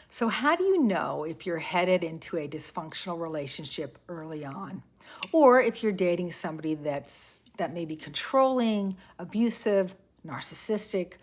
So how do you know if you're headed into a dysfunctional relationship early on? Or if you're dating somebody that may be controlling, abusive, narcissistic,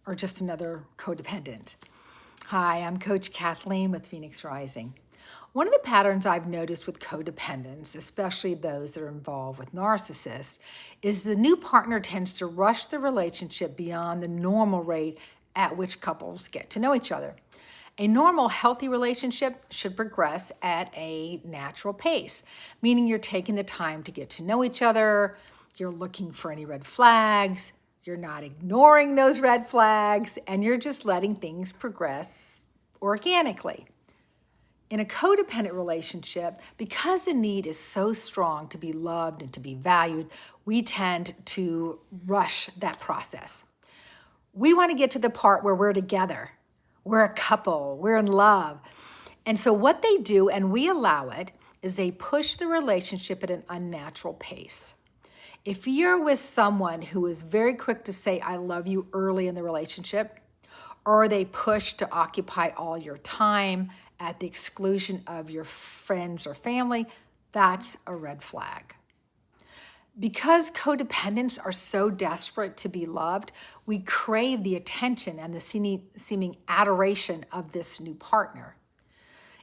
or just another codependent? Hi, I'm Coach Kathleen with Phoenix Rising. One of the patterns I've noticed with codependents, especially those that are involved with narcissists, is the new partner tends to rush the relationship beyond the normal rate at which couples get to know each other. A normal, healthy relationship should progress at a natural pace, meaning you're taking the time to get to know each other, you're looking for any red flags, you're not ignoring those red flags, and you're just letting things progress organically. In a codependent relationship, because the need is so strong to be loved and to be valued, we tend to rush that process. We want to get to the part where we're together. We're a couple, we're in love. And so what they do, and we allow it, is they push the relationship at an unnatural pace. If you're with someone who is very quick to say, I love you early in the relationship, or they push to occupy all your time at the exclusion of your friends or family, that's a red flag. Because codependents are so desperate to be loved, we crave the attention and the seeming adoration of this new partner.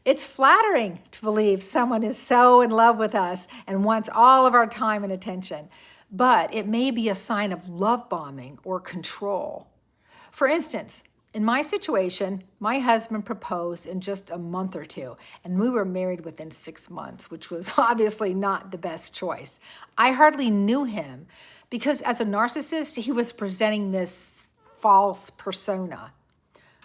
It's flattering to believe someone is so in love with us and wants all of our time and attention, but it may be a sign of love bombing or control. For instance, in my situation, my husband proposed in just a month or two, and we were married within 6 months, which was obviously not the best choice. I hardly knew him because as a narcissist, he was presenting this false persona.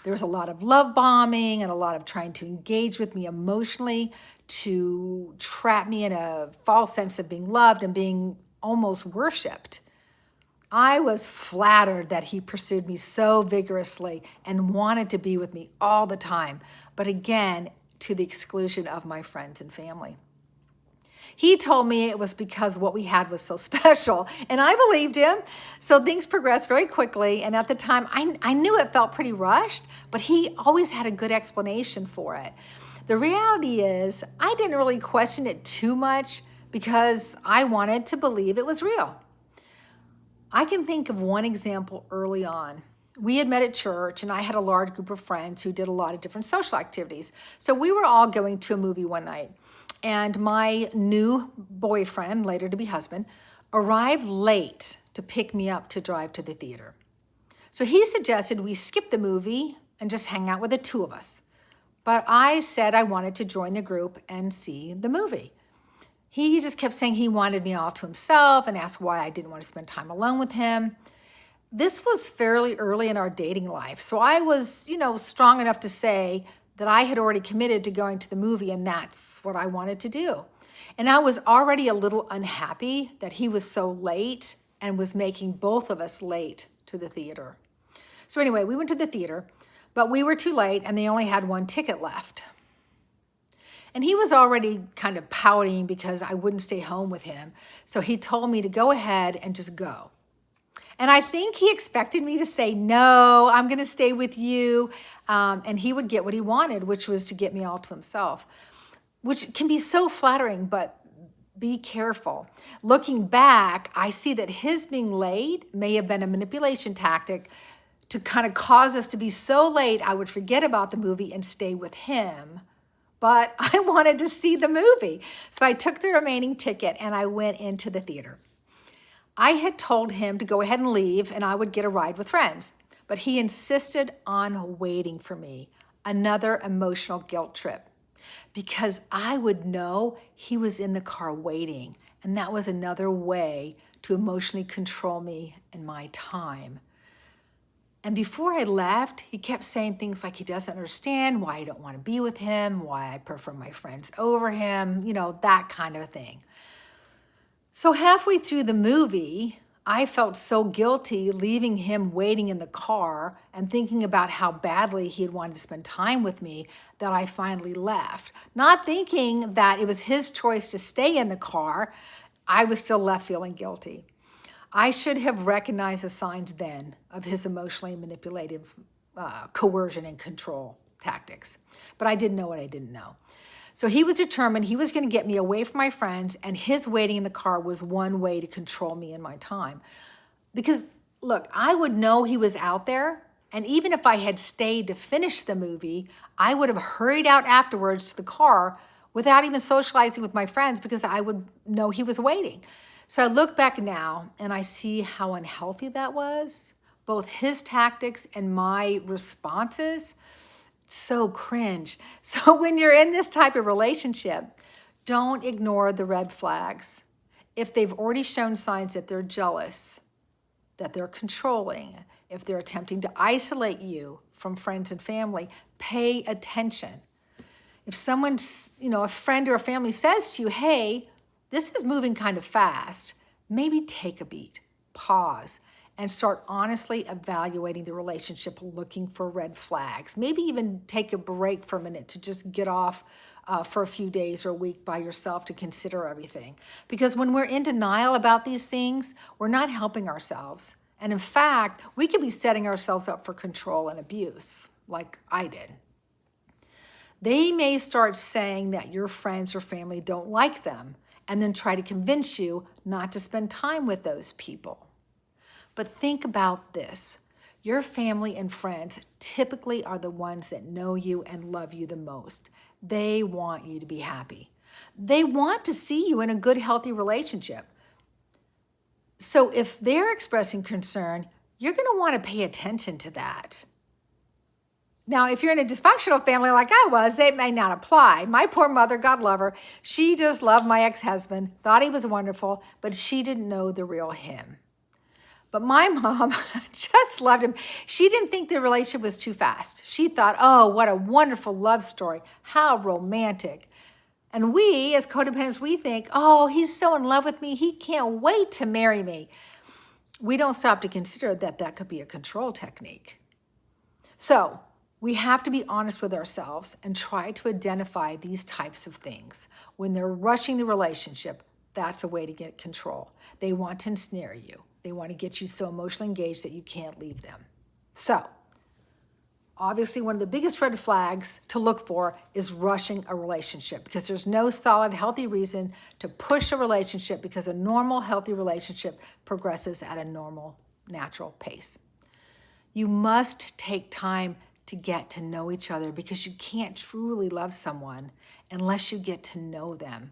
There was a lot of love bombing and a lot of trying to engage with me emotionally to trap me in a false sense of being loved and being almost worshiped. I was flattered that he pursued me so vigorously and wanted to be with me all the time, but again, to the exclusion of my friends and family. He told me it was because what we had was so special, and I believed him. So things progressed very quickly, and at the time, I knew it felt pretty rushed, but he always had a good explanation for it. The reality is, I didn't really question it too much because I wanted to believe it was real. I can think of one example early on. We had met at church, and I had a large group of friends who did a lot of different social activities. So we were all going to a movie one night, and my new boyfriend, later to be husband, arrived late to pick me up to drive to the theater. So he suggested we skip the movie and just hang out with the two of us. But I said I wanted to join the group and see the movie. He just kept saying he wanted me all to himself and asked why I didn't want to spend time alone with him. This was fairly early in our dating life, so I was, strong enough to say that I had already committed to going to the movie and that's what I wanted to do. And I was already a little unhappy that he was so late and was making both of us late to the theater. So anyway, we went to the theater, but we were too late and they only had one ticket left. And he was already kind of pouting because I wouldn't stay home with him. So he told me to go ahead and just go. And I think he expected me to say, no, I'm going to stay with you. And he would get what he wanted, which was to get me all to himself, which can be so flattering, but be careful. Looking back, I see that his being late may have been a manipulation tactic to kind of cause us to be so late, I would forget about the movie and stay with him. But I wanted to see the movie. So I took the remaining ticket and I went into the theater. I had told him to go ahead and leave and I would get a ride with friends, but he insisted on waiting for me, another emotional guilt trip, because I would know he was in the car waiting, and that was another way to emotionally control me and my time. And before I left, he kept saying things like he doesn't understand why I don't want to be with him, why I prefer my friends over him, that kind of thing. So halfway through the movie, I felt so guilty leaving him waiting in the car and thinking about how badly he had wanted to spend time with me that I finally left. Not thinking that it was his choice to stay in the car, I was still left feeling guilty. I should have recognized the signs then of his emotionally manipulative coercion and control. tactics. But I didn't know what I didn't know. So he was determined he was going to get me away from my friends, and his waiting in the car was one way to control me and my time. Because, look, I would know he was out there, and even if I had stayed to finish the movie, I would have hurried out afterwards to the car without even socializing with my friends because I would know he was waiting. So I look back now, and I see how unhealthy that was, both his tactics and my responses. So cringe. So when you're in this type of relationship, don't ignore the red flags. If they've already shown signs that they're jealous, that they're controlling, if they're attempting to isolate you from friends and family, pay attention. If someone's, a friend or a family says to you, hey, this is moving kind of fast, maybe take a beat, pause, and start honestly evaluating the relationship, looking for red flags. Maybe even take a break for a minute to just get off for a few days or a week by yourself to consider everything. Because when we're in denial about these things, we're not helping ourselves. And in fact, we could be setting ourselves up for control and abuse, like I did. They may start saying that your friends or family don't like them, and then try to convince you not to spend time with those people. But think about this. Your family and friends typically are the ones that know you and love you the most. They want you to be happy. They want to see you in a good, healthy relationship. So if they're expressing concern, you're going to want to pay attention to that. Now, if you're in a dysfunctional family like I was, it may not apply. My poor mother, God love her, she just loved my ex-husband, thought he was wonderful, but she didn't know the real him. But my mom just loved him. She didn't think the relationship was too fast. She thought, oh, what a wonderful love story. How romantic. And we, as codependents, we think, oh, he's so in love with me. He can't wait to marry me. We don't stop to consider that that could be a control technique. So we have to be honest with ourselves and try to identify these types of things. When they're rushing the relationship, that's a way to get control. They want to ensnare you. They want to get you so emotionally engaged that you can't leave them. So, obviously, one of the biggest red flags to look for is rushing a relationship, because there's no solid, healthy reason to push a relationship, because a normal, healthy relationship progresses at a normal, natural pace. You must take time to get to know each other, because you can't truly love someone unless you get to know them.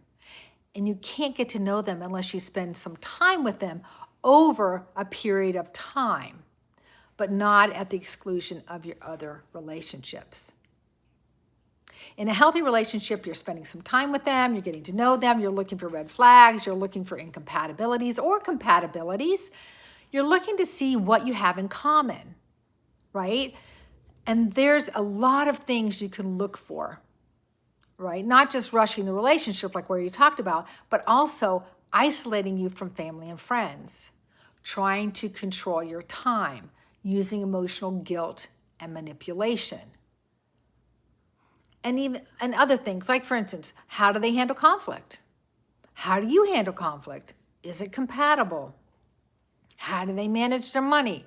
And you can't get to know them unless you spend some time with them over a period of time, but not at the exclusion of your other relationships. In a healthy relationship, you're spending some time with them, you're getting to know them, you're looking for red flags, you're looking for incompatibilities or compatibilities. You're looking to see what you have in common, right? And there's a lot of things you can look for, right? Not just rushing the relationship like we already talked about, but also isolating you from family and friends, trying to control your time, using emotional guilt and manipulation. And other things, like for instance, how do they handle conflict? How do you handle conflict? Is it compatible? How do they manage their money?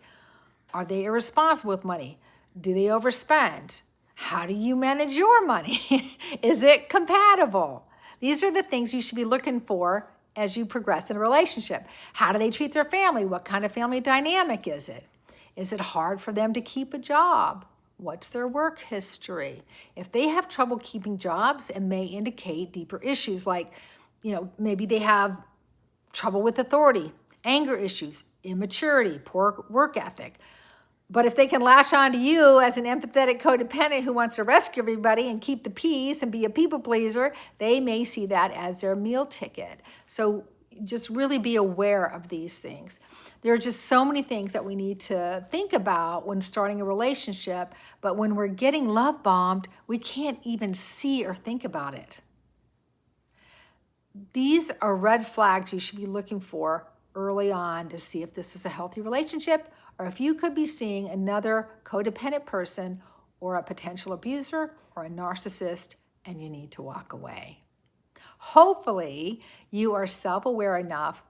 Are they irresponsible with money? Do they overspend? How do you manage your money? Is it compatible? These are the things you should be looking for as you progress in a relationship. How do they treat their family? What kind of family dynamic is it? Is it hard for them to keep a job? What's their work history? If they have trouble keeping jobs, it may indicate deeper issues like, maybe they have trouble with authority, anger issues, immaturity, poor work ethic. But if they can latch on to you as an empathetic codependent who wants to rescue everybody and keep the peace and be a people pleaser, they may see that as their meal ticket. So just really be aware of these things. There are just so many things that we need to think about when starting a relationship, but when we're getting love bombed, we can't even see or think about it. These are red flags you should be looking for early on to see if this is a healthy relationship, or if you could be seeing another codependent person or a potential abuser or a narcissist, and you need to walk away. Hopefully, you are self-aware enough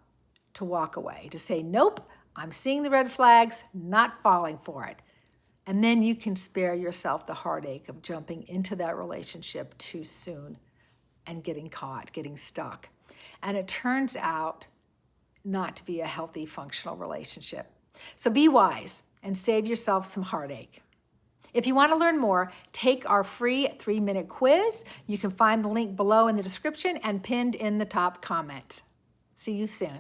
to walk away, to say, nope, I'm seeing the red flags, not falling for it. And then you can spare yourself the heartache of jumping into that relationship too soon and getting caught, getting stuck. And it turns out not to be a healthy, functional relationship. So be wise and save yourself some heartache. If you want to learn more, take our free 3-minute quiz. You can find the link below in the description and pinned in the top comment. See you soon.